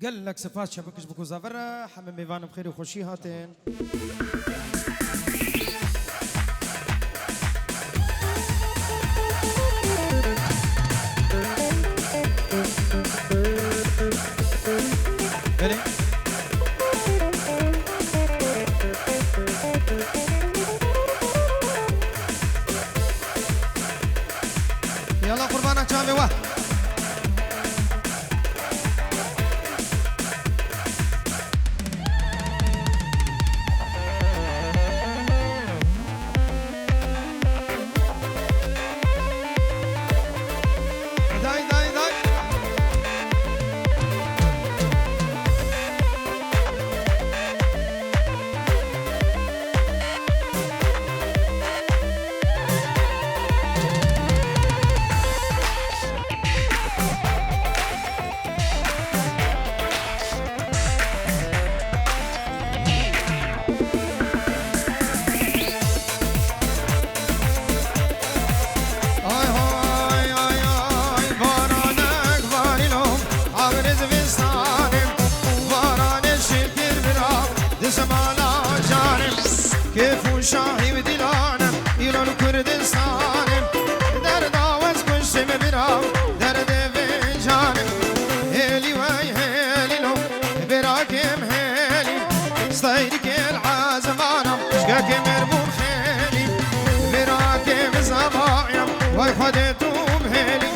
قال لك صفات شبكش بكو زافرة حمام ميفان بخير وخوشي هاتين بلي يلا قربانك جامي واه شاهي وديلانا إلى الكردستان درد آواز كشم برا درد فنجان هيلي واي هيلي لو براكم هيلي صيرك العازمانا شكاك مربوط خيلي براكم زبايا واي خدتهم هيلي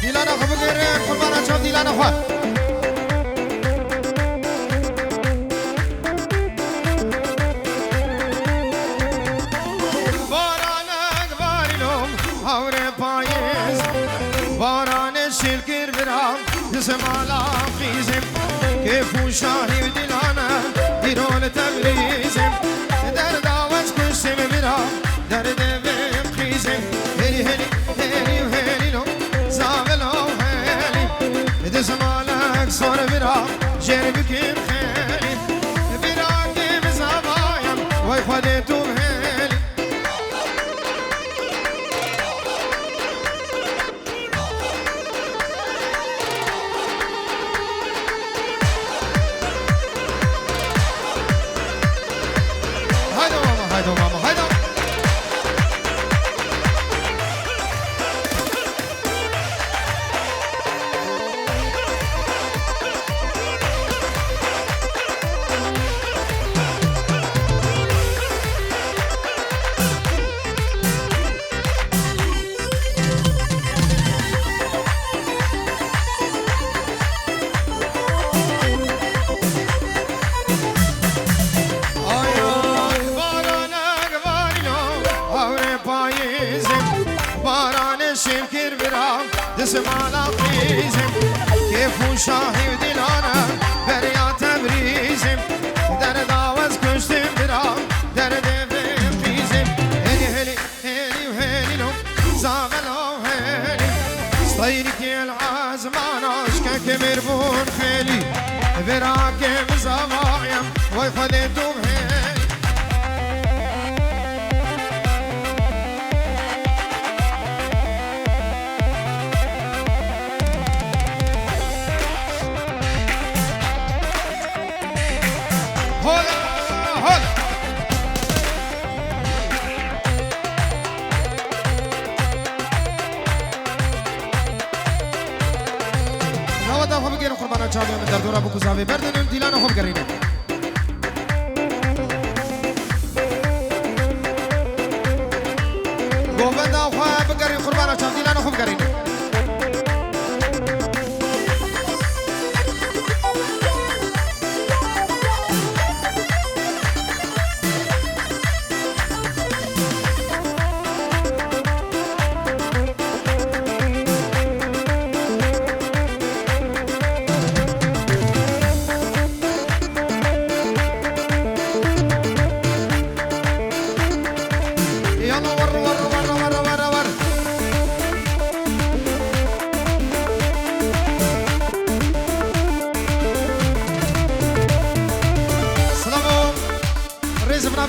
ديلانا خبقرين قربانا شوف ديلانا خواه بارانك بارلوم هوري بايز باران الشلكر برام جسمالا خيزم كيفو شاهي وديلانا ديرون تبريزم درد آواز كشم برام درد بهم خيزم هلي هلي هلي وهلي لو زاغلو زمالك صار برا جربك خيلي براكي بزبايا واي خديتو بهيلي هيدا ماما هيدا ماما هيدا زمالا قيزم كيفو شاهي وديلانا بريا تبريزم درد آواز كشتم برا درد فيم قيزم هلي هلي هلي وهلي لو زاغلو هلي صيرك العازمانا شكاك مربون خيلي براكم زوايا واي خديتو بهيلي قربانا چاوی من در دورا بکو زاوی بردنیم دیلان خوب گرینه گوبنده خواه بگرین قربانا چاو دیلان خوب گرینه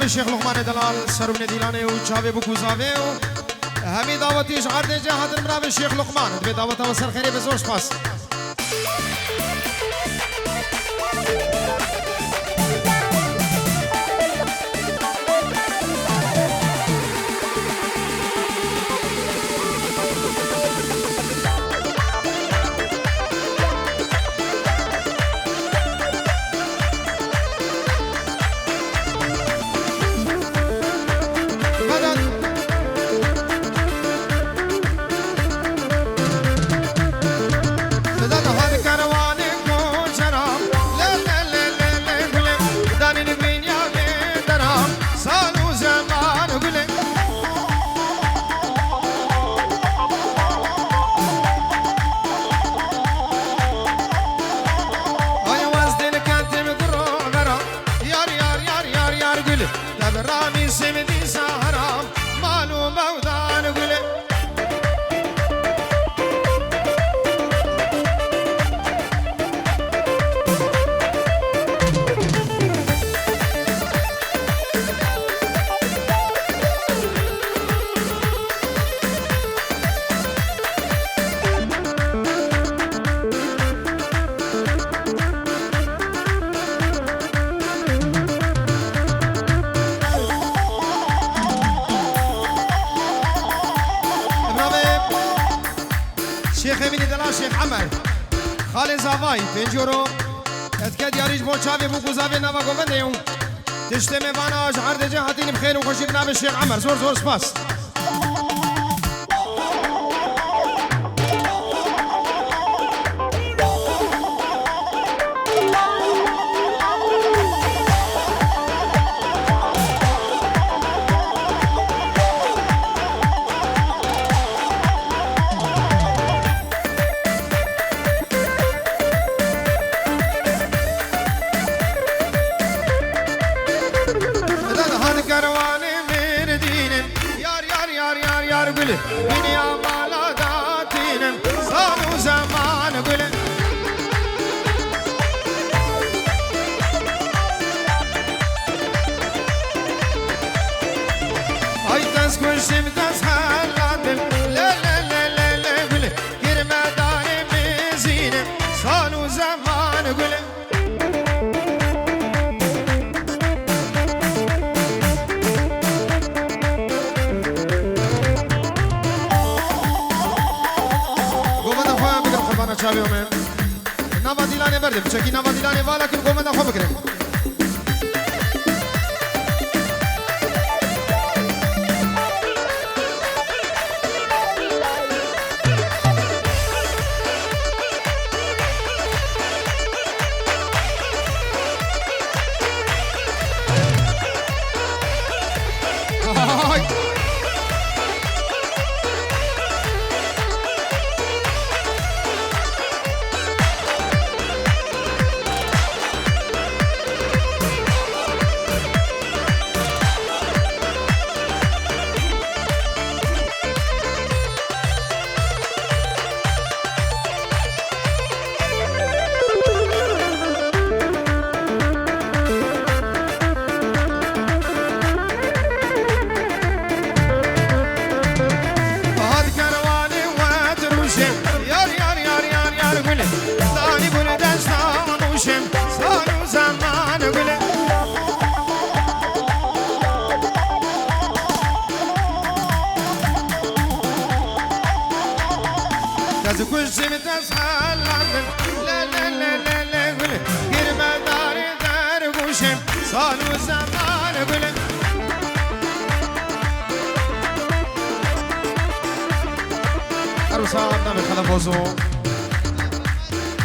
جناب الشيخ لقمان دلال سرون ديلانه و چاوه بکوزاوه و همي دعوتي شعار دي جهات المناب الشيخ لقمان تبي دعوتها وصل خيري بزور سباس شيخ امين دلا شيخ عمر خالي زافاي بنجورو اتكاد ياريج بو تشافي بو كوزافي نافا غوفنديو تشتمي بانا شعر دي جهاتين بخير وخشي بناب الشيخ عمر زور زور سباس نوا دیلانه برده بچکی نوا دیلانه والا کن قومه نخوا بکره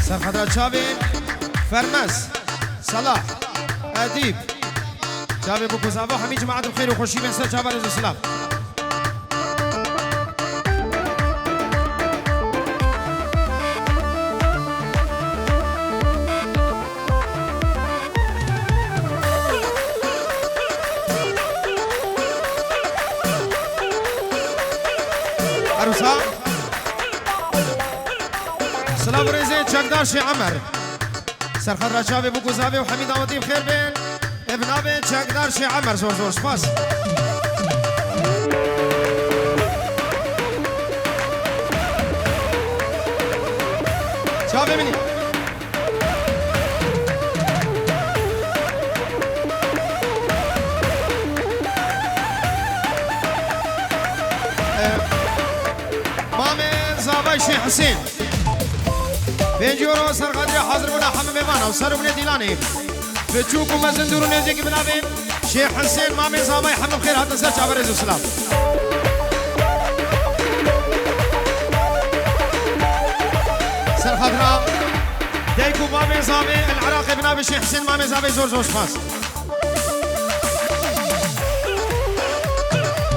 سرخدرات شابي فرمس صلاح أديب شابي بو كوزافو حمي جماعة الخير وخشي من سر شابي رزو السلام عروسا سلام ريزي تشكدار شي عمر سرخدرات شابي بو كوزافو وحمي داودي بخير بين ابن ابي تشكدار شي عمر زور زور سباس شافي مني مامي زاباي شيخ حسين 5 يورو سرقادري حاضر بنا حمام بمانا وسروا بنا ديلاني بتشوفوا ما زندورو نزيك بنابين شيخ حسين مامي زاباي حمام خير حتى سرچ عبرز السلام سرقادرا ديكو مامي زابي العراقي بنابي شيخ حسين مامي زابي زور زور شخاص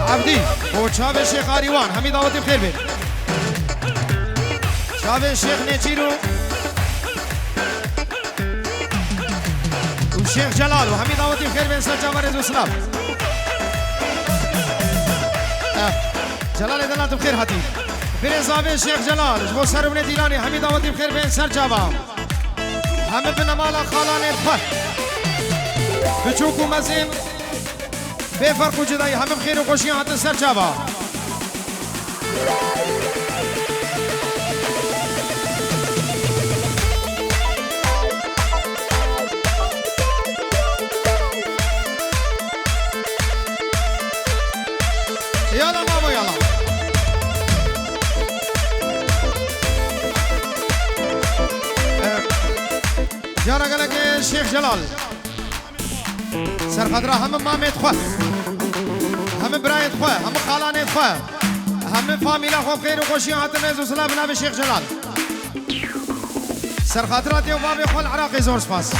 عبدي وشاب الشيخ عريوان همي دعوتي بخير بين شاب الشيخ نيتشيرو والشيخ جلال وهمي دعوتي بخير بين سجا ورز وسلام جلال دلات بخير هاتي بين صابي الشيخ جلال جبو سر بن ديلاني همي دعوتي بخير بين سر جابا هم بن مالا خالاني بخير بچوكو مزين بفرق وجداي هم بخير وخوشي هات سر جابا يلا ماما يلا جارا قالك الشيخ جلال سر خضرا هم مامي تخوة هم براي تخوة هم خالاني تخوة هم فاميلا خو بخير وخوشي هاتنز وسلام بنابي الشيخ جلال سر خضراتي وبابي خو العراقي زور سباس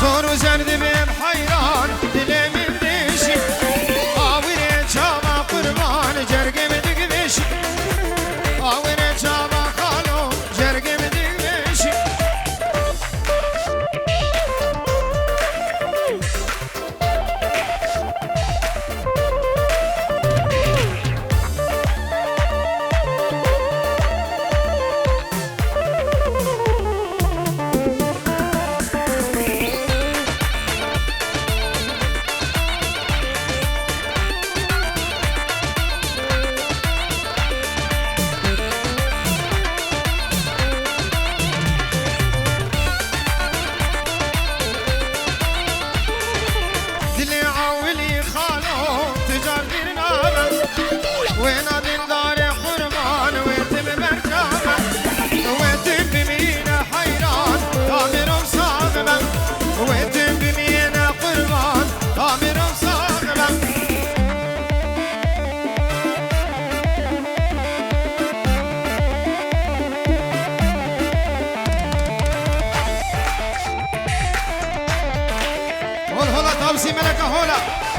صاروا زرد بين حيران دلي من دشي آويني جاما قربان جرقي مدق بشي آويني جاما خالو جرقي مدق بشي عروسي ملكة هولا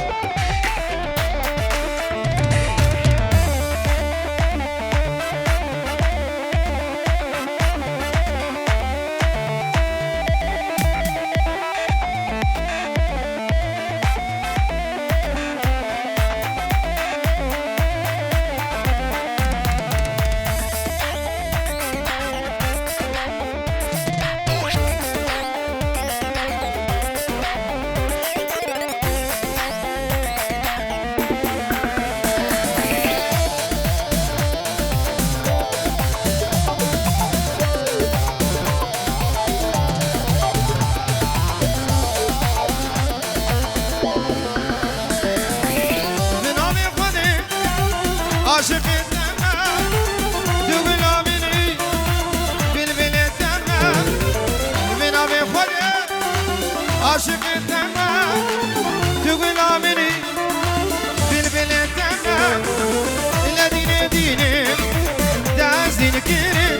عاشق التمام تقول مني بالبل التمام من أبي خدي عاشق التمام تقول مني بالبل التمام الذين ديني داز دين كريم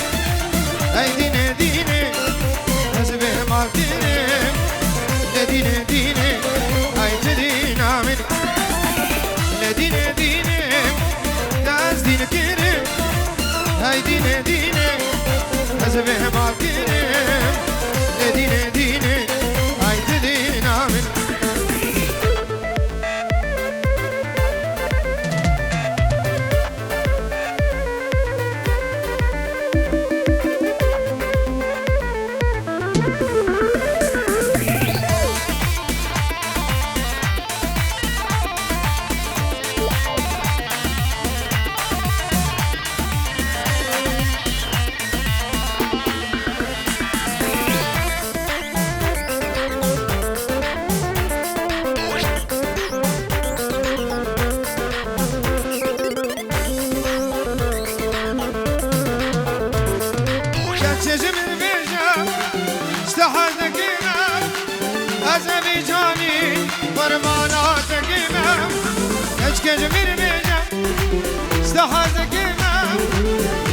أي دين ديني حسبه ما كريم الذين ديني أي تدين مني الذين ديني داز دين كريم هاي دين ديني حسبه ما كريم دين ديني هاي تدين آمن فرماناتك إمام أشكجمير بيجام استحاذك إمام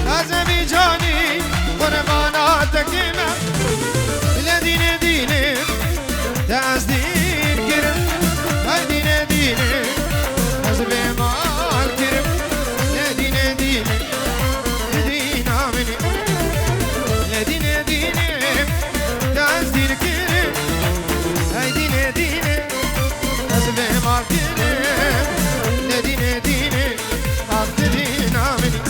أزبيجاني فرماناتك إمام الذين ديني تأسدين كرم الذين ديني أزبي مال كرم الذين ديني دين آمني الذين ديني تأسدين كرم الذين ديني أزبي مال كرم الذين ديني أبدين آمني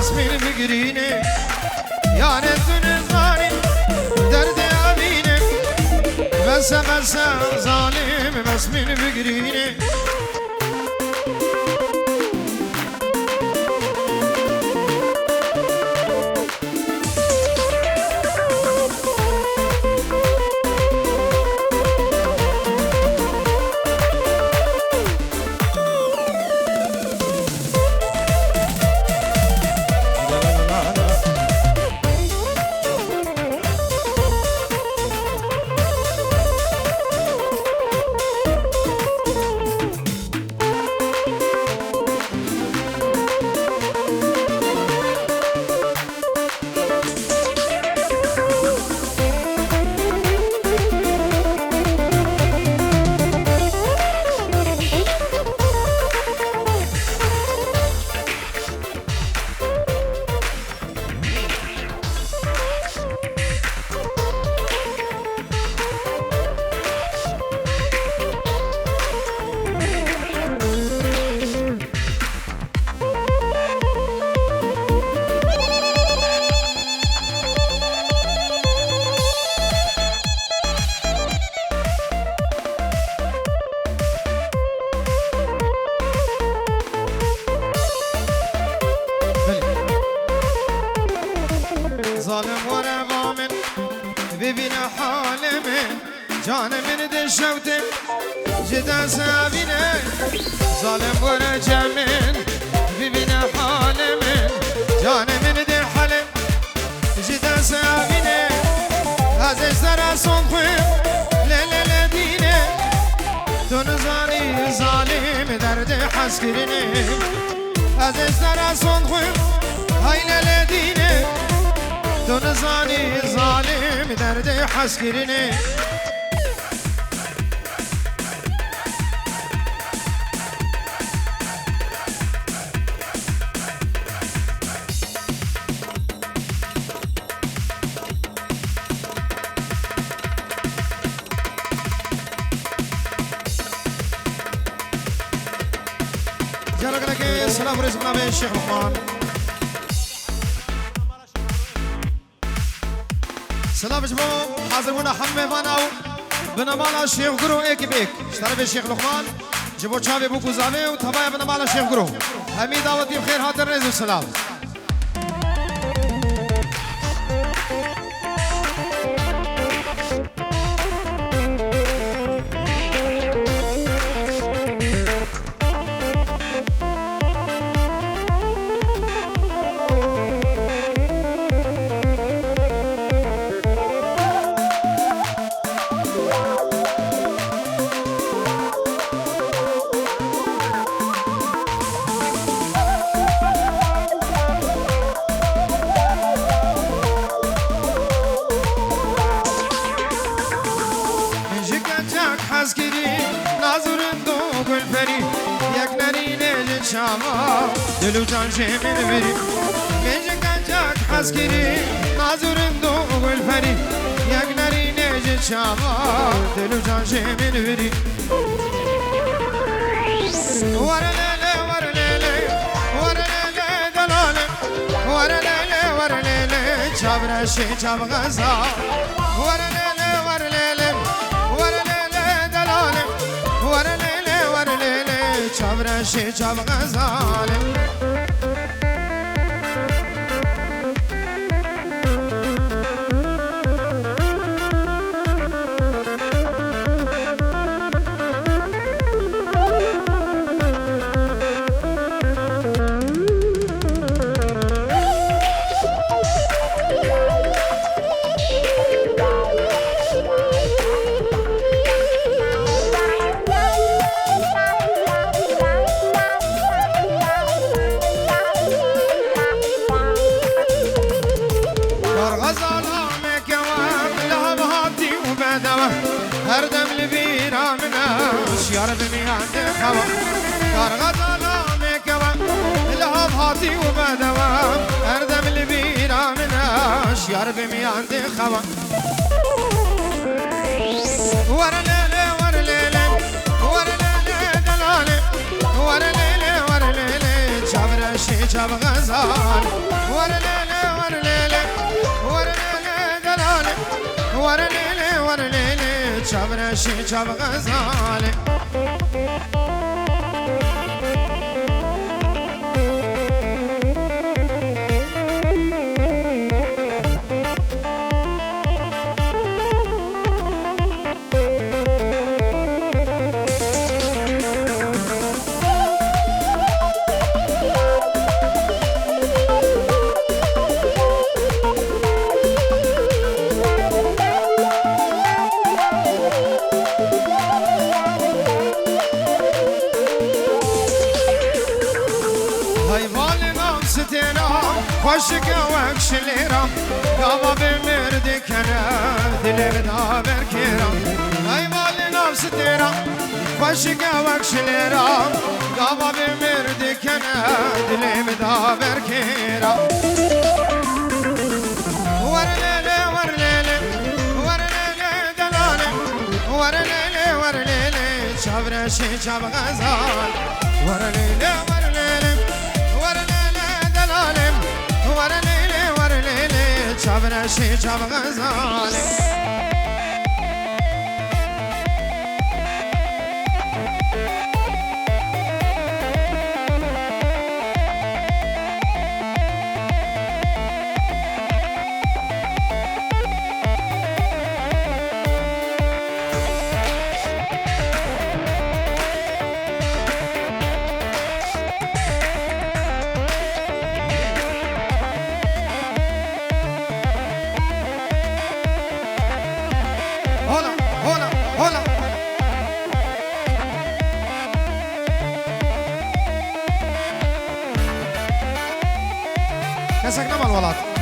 بس من بقريني يا ريت نزاني درد أبيني بس ظالم بس من بقريني ظالم ورقا من ببین حال من جان من دشوته جدا سابینه ظالم ورقا من ببین حال من جان من دحلم جدا سابینه از ازدر صنخویم لیل دینه تو نزانی ظالم درد حس کرنه از ازدر صنخویم های لیل دینه تو نزانی ظالم درد حس کرنه السلام عليكم جناب الشيخ لقمان سلام جماعة حاضرونا حمي فاناو بنمالا الشيخ قرو ايكي بيك اشترى بالشيخ لقمان جبو تشافي بوكو زافي وتبايا بنمالا الشيخ قرو همي دعوتي بخير هاتر ريز والسلام دلو جان شمن بری میجه کنجاک حس کری نازورن دو گل پری یک نری نیجه شما دلو جان شمن بری ورلیله ورلیله ورلیله دلاله ورلیله ورلیله چابرشی چاب غزا ورلیله ورلیله ورلیله دلاله ورلیله ورلیله چابرشی چاب غزاله هر دم لبیرا مناش یار بمیاد خوا کارغالا میکوا لحاب هاتی و بدوام هر دم لبیرا مناش یار بمیاد خوا ورلیله ورلیله ورلیله دلاله ورلیله ورلیله چابرشی چاب غزال ورلیله ورلیله ورلیله دلاله ورلیله ورلیله چابرشی چاب غزاله خوشک وکش لیرم گاوا بمرد کنم دلم داور کرم ای مال نفس تیرم خوشک وکش لیرم گاوا بمرد کنم دلم داور کرم ورلیله ورلیله ورلیله دلاله ورلیله ورلیله چابرشی چاب غزال ورلیله ورلیله ورلیله دلاله ورلیله ورلیله چابرشی چاب غزاله كسك نمال ولات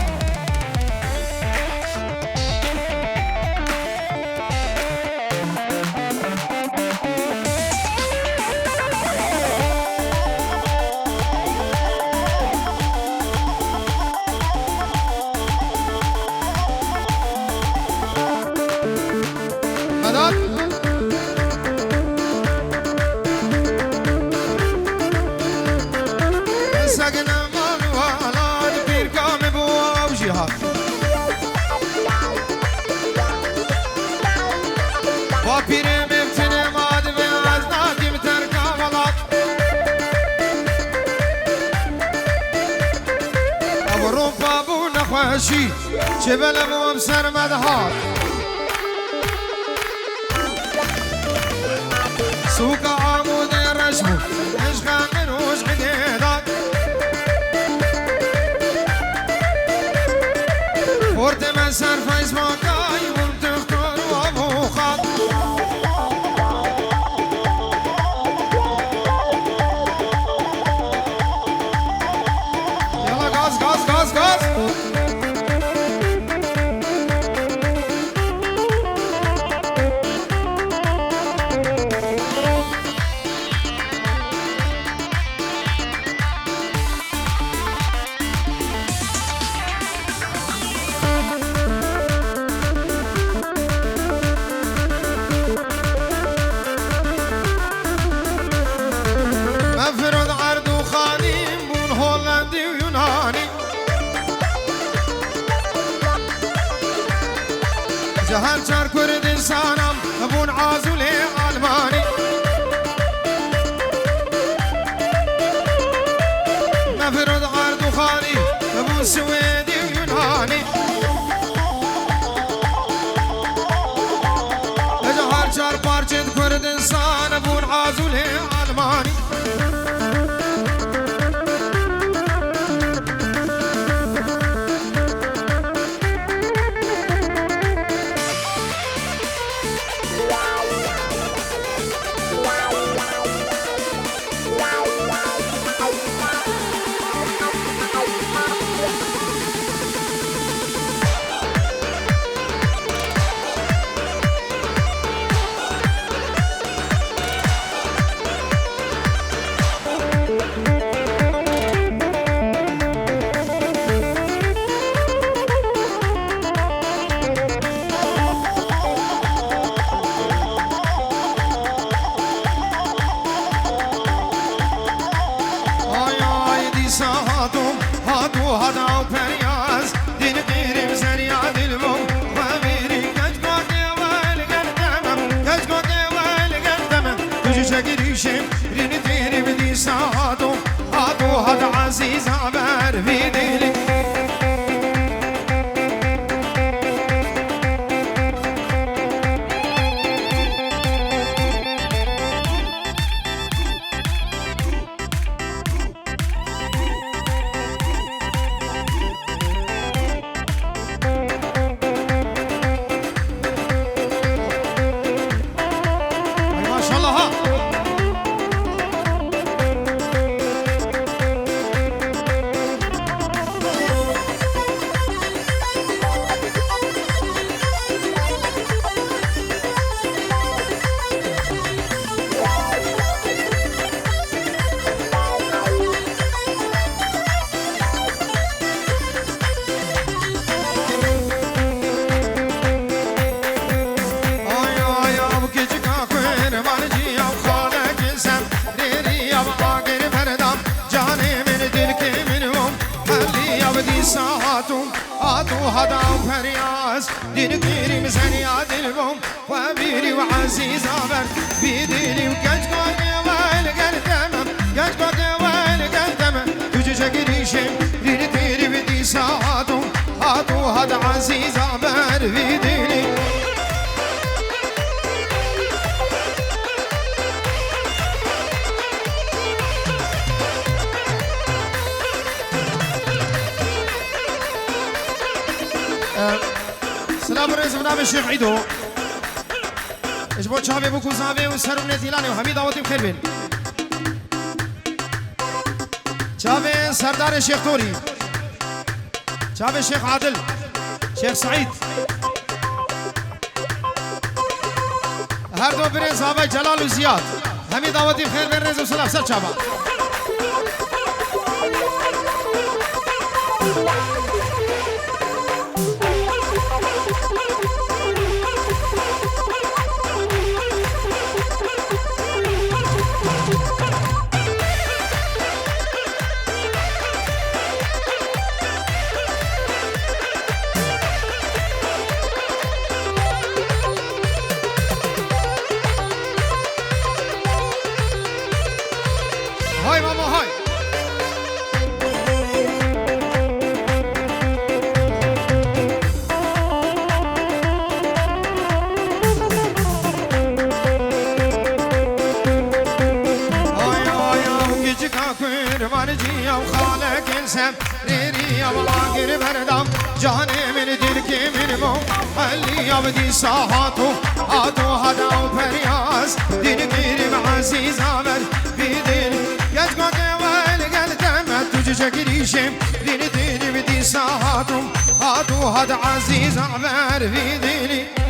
شي جبل ابو بسر مدهات سوق عمود الرشم عشقا من وش عديدات فورت من سر فايز ماكاي ومتختار وابو خاط يلا غاز غاز غاز غاز جهان شار كردستانم ابون عازولي الماني نفرد عرض خالي ابون سويدي ويوناني جهان شار بارجد كردستان ابون عازولي الماني عزيز عبر في ديلي ما شاء الله ها هذا فرياس دين كريم سنيا دلبهم وبيري وعزيز عبر في ديني وكاش قدي والقر تمام كاش قدي والقر تمام تجي شكري شم دين كريم دي ساعتهم هذا عزيز عبر في ديني سلام رئيس منام الشيخ عيدو اجبو شافي بوكو زافي وسهروا نتيلاني وحميد عوضي بخير بين شافي سردار الشيخ توري شاف الشيخ عادل شيخ سعيد هر دو برنز هاوی جلال و زیاد همی دعوتی بخیر برنز و سلام سر چابا هاي ماما هاي مرجية وخالك انسان ريري والله بردم جاني من دلك من مو اللي يبدي ساحاته هاتو هدا وبرياس دلك معزيز عمل في دل يجقد والقل تمت تجي شكريشم دل بدي ساحاته هاتو هدا عزيز عمل في دلي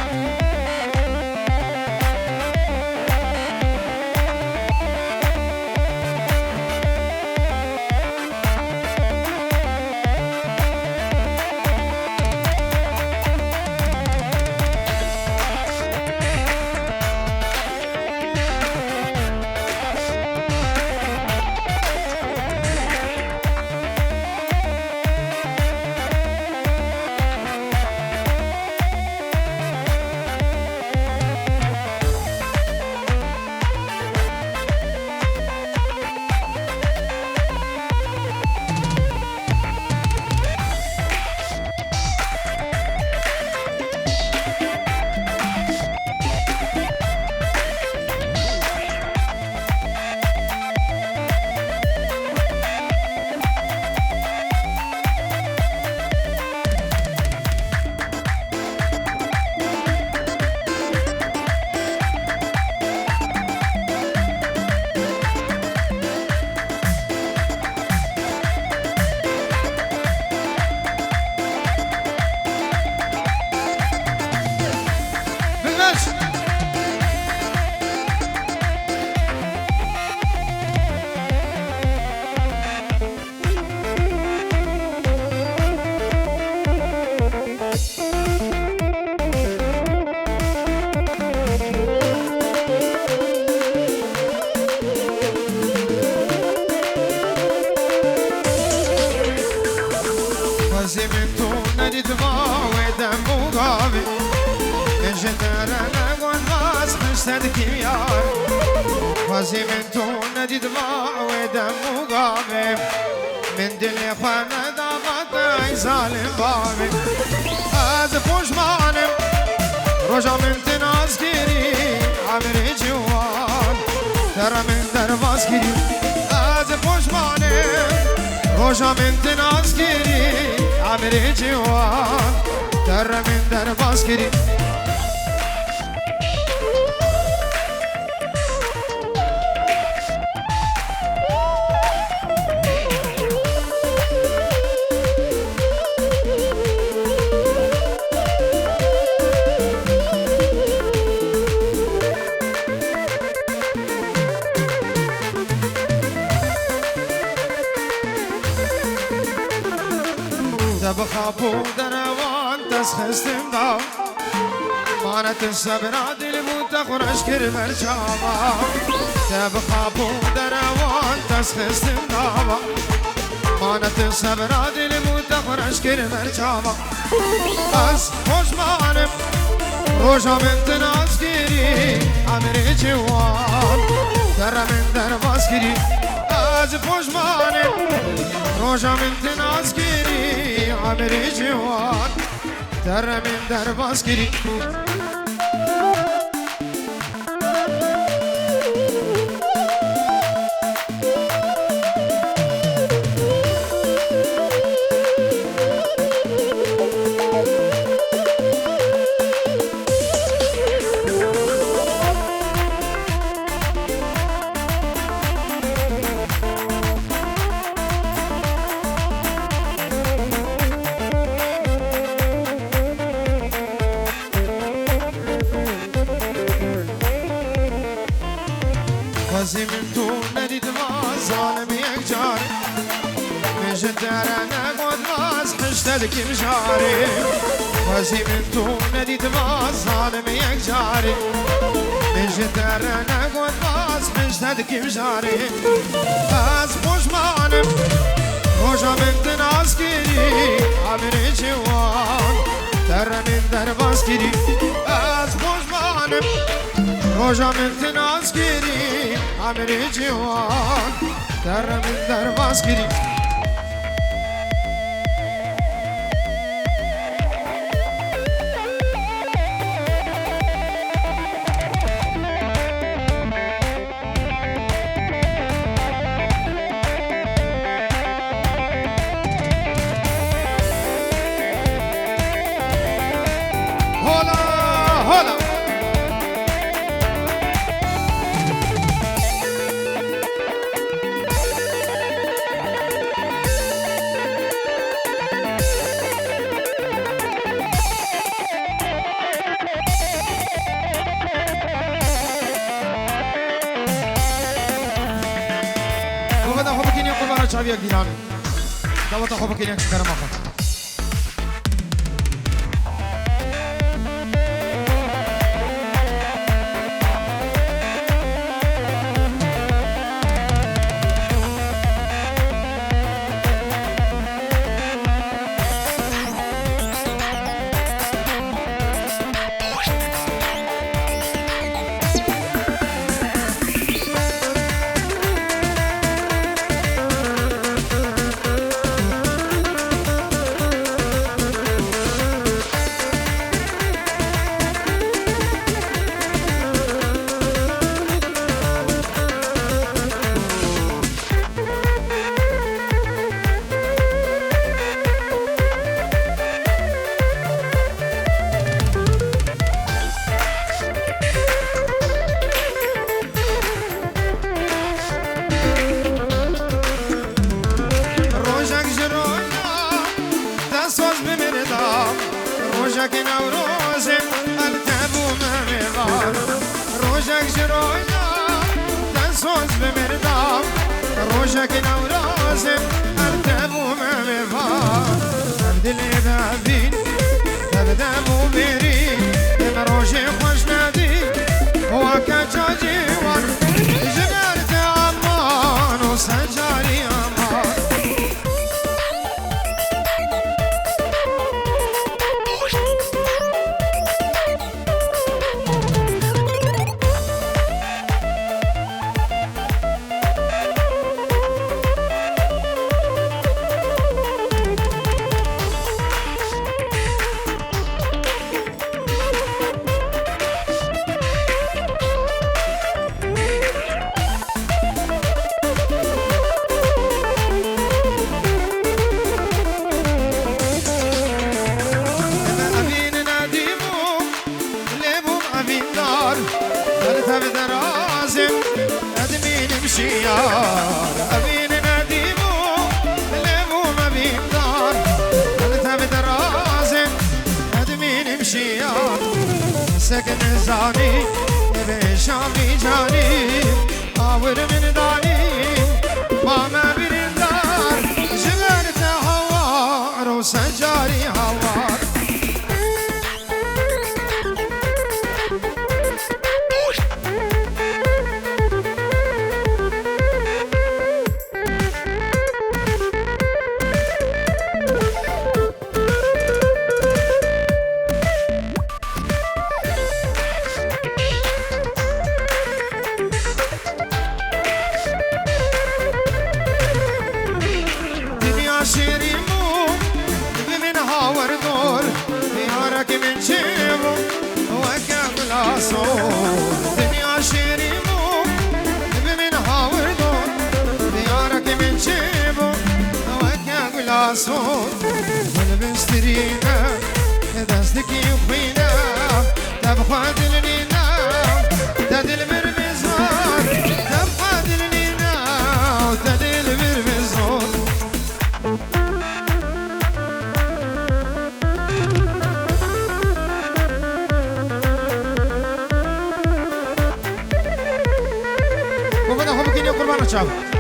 وزمنتون دي دماء ودم وقابم من دل خوانا دابط عيزال بابم از پوش مانم روژا من تناز گیری عمر جوان ترى من درباز گیری از پوش مانم روژا من تناز گیری عمر جوان ترى من درباز گیری بخابو دروان تسخستم دا مانت الصبر عدل متخرج كر مرشابا بخابو دروان تسخستم دا مانت الصبر عدل متخرج كر مرشابا بس خوش مانم روشا من تناز گیری عمر جوان در من درباز گیری از خوش مانم روشا من تناز گیری عمر جوان در من درباز گیری بازی من تو ندید باز ظالم یک جاری مجد درانه گود باز خشتد کم جاری بازی من تو ندید باز ظالم یک جاری مجد درانه گود باز خشتد کم جاری از خوشمانم خوشا من تناز کری عبر جوان در من در باز کری از خوشمانم خوشا من تناز کری عبر جوان در من در باز کری شعبية جيلان دعوة حبك إنك شكرا مخا بار چاو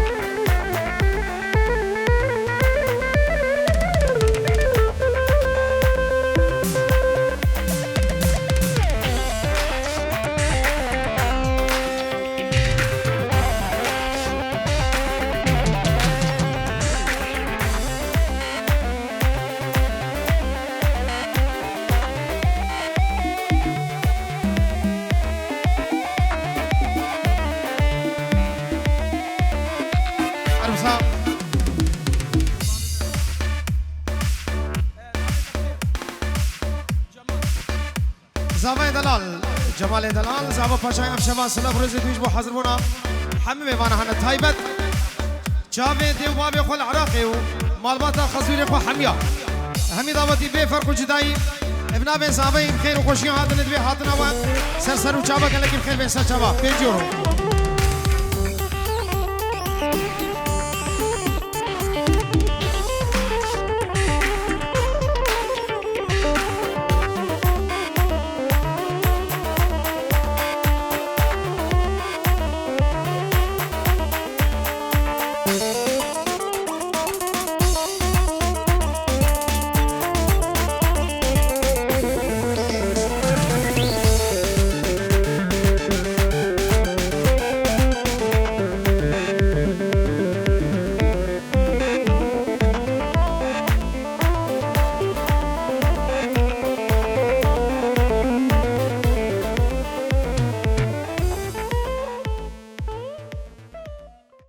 زاوای دلال جمال دلال زاوا پاشای ام شبان سلام روز دویش بو حاضر بونا همه میوانه هنه تایبت جاوی دیو بابی خو العراقی و مالباتا خزوری خو حمیا همی دعوتی بی فرق و جدایی ابنا بین زاوای خیر و خوشی هاتن دوی هاتن و سر و چابا کلکی خیر بین سر چابا 5 یورو